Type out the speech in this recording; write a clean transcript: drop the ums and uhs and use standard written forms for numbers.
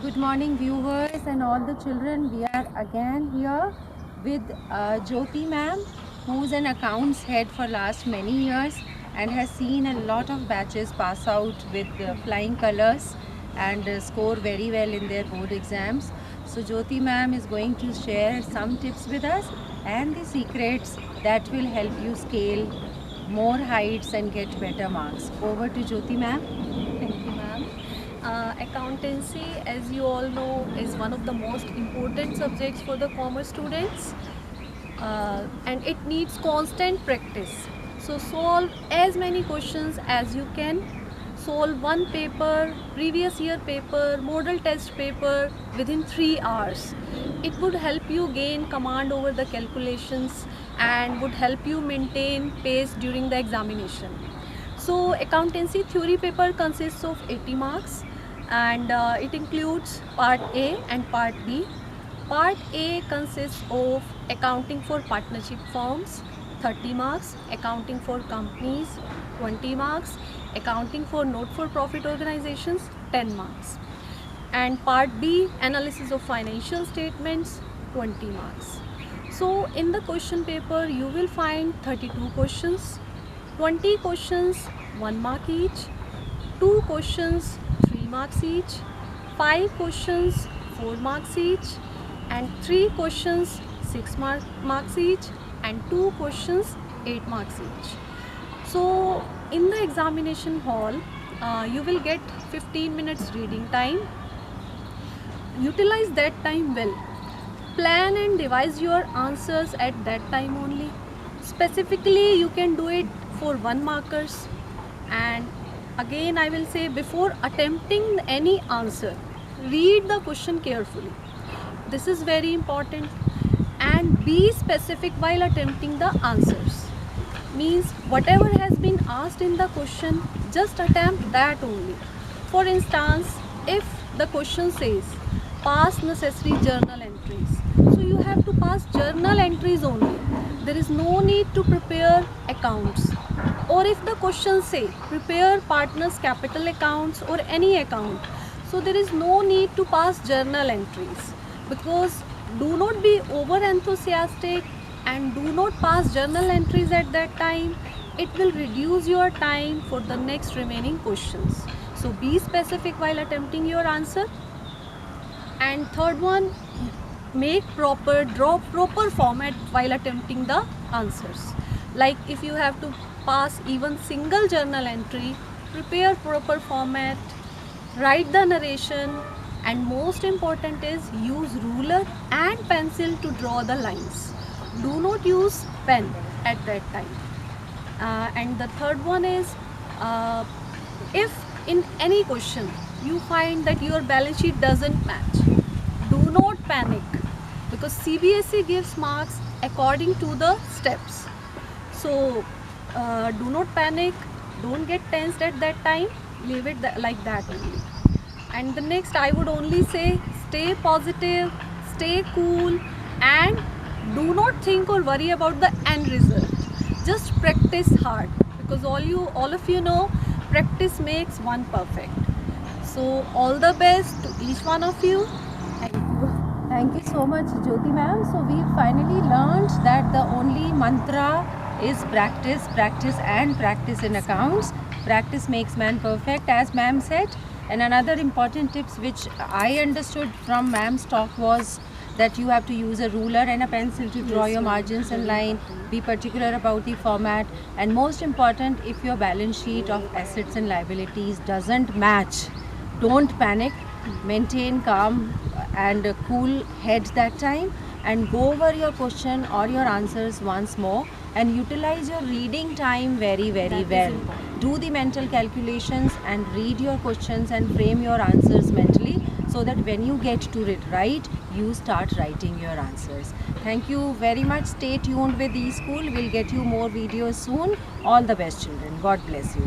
Good morning viewers and all the children. We are again here with Jyoti ma'am, who is an accounts head for last many years and has seen a lot of batches pass out with flying colors and score very well in their board exams. So Jyoti ma'am is going to share some tips with us and the secrets that will help you scale more heights and get better marks. Over to Jyoti ma'am. Thank you, ma'am. Accountancy, as you all know, is one of the most important subjects for the commerce students, and it needs constant practice. So, solve as many questions as you can. Solve one paper, previous year paper, model test paper within 3 hours. It would help you gain command over the calculations and would help you maintain pace during the examination. So accountancy theory paper consists of 80 marks, and it includes part A and part B. Part A consists of accounting for partnership firms, 30 marks, accounting for companies, 20 marks, accounting for not-for-profit organizations, 10 marks. And part B, analysis of financial statements, 20 marks. So in the question paper you will find 32 questions, 20 questions 1 mark each, 2 questions 3 marks each, 5 questions 4 marks each, and 3 questions 6 marks each, and 2 questions 8 marks each. So in the examination hall you will get 15 minutes reading time. Utilize that time well. Plan and devise your answers at that time only. Specifically, you can do it for 1 markers. And again, I will say, before attempting any answer, read the question carefully. This is very important. And be specific while attempting the answers. Means whatever has been asked in the question, just attempt that only. For instance, if the question says pass necessary journal entries, so you have to pass journal entries only. There is no need to prepare accounts. Or if the question say prepare partners capital accounts or any account, so there is no need to pass journal entries, because do not be over enthusiastic and do not pass journal entries at that time. It will reduce your time for the next remaining questions. So be specific while attempting your answer. And third one, draw proper format while attempting the answers. Like if you have to pass even single journal entry, prepare proper format, write the narration, and most important is use ruler and pencil to draw the lines. Do not use pen at that time. And the third one is, if in any question you find that your balance sheet doesn't match, do not panic, because CBSE gives marks according to the steps. So do not panic, don't get tensed at that time, leave it like that only. And the next, I would only say, stay positive, stay cool, and do not think or worry about the end result. Just practice hard, because all of you know, practice makes one perfect. So all the best to each one of you. Thank you. Thank you so much, Jyoti ma'am. So we finally learned that the only mantra is practice, practice and practice in accounts. Practice makes man perfect, as ma'am said. And another important tips which I understood from ma'am's talk was that you have to use a ruler and a pencil to draw your margins and line, be particular about the format, and most important, if your balance sheet of assets and liabilities doesn't match, don't panic, maintain calm and a cool head that time, and go over your question or your answers once more and utilize your reading time very well. Do the mental calculations and read your questions and frame your answers mentally, so that when you get to it right, you start writing your answers. Thank you very much. Stay tuned with eSchool. We'll get you more videos soon. All the best, children. God bless you.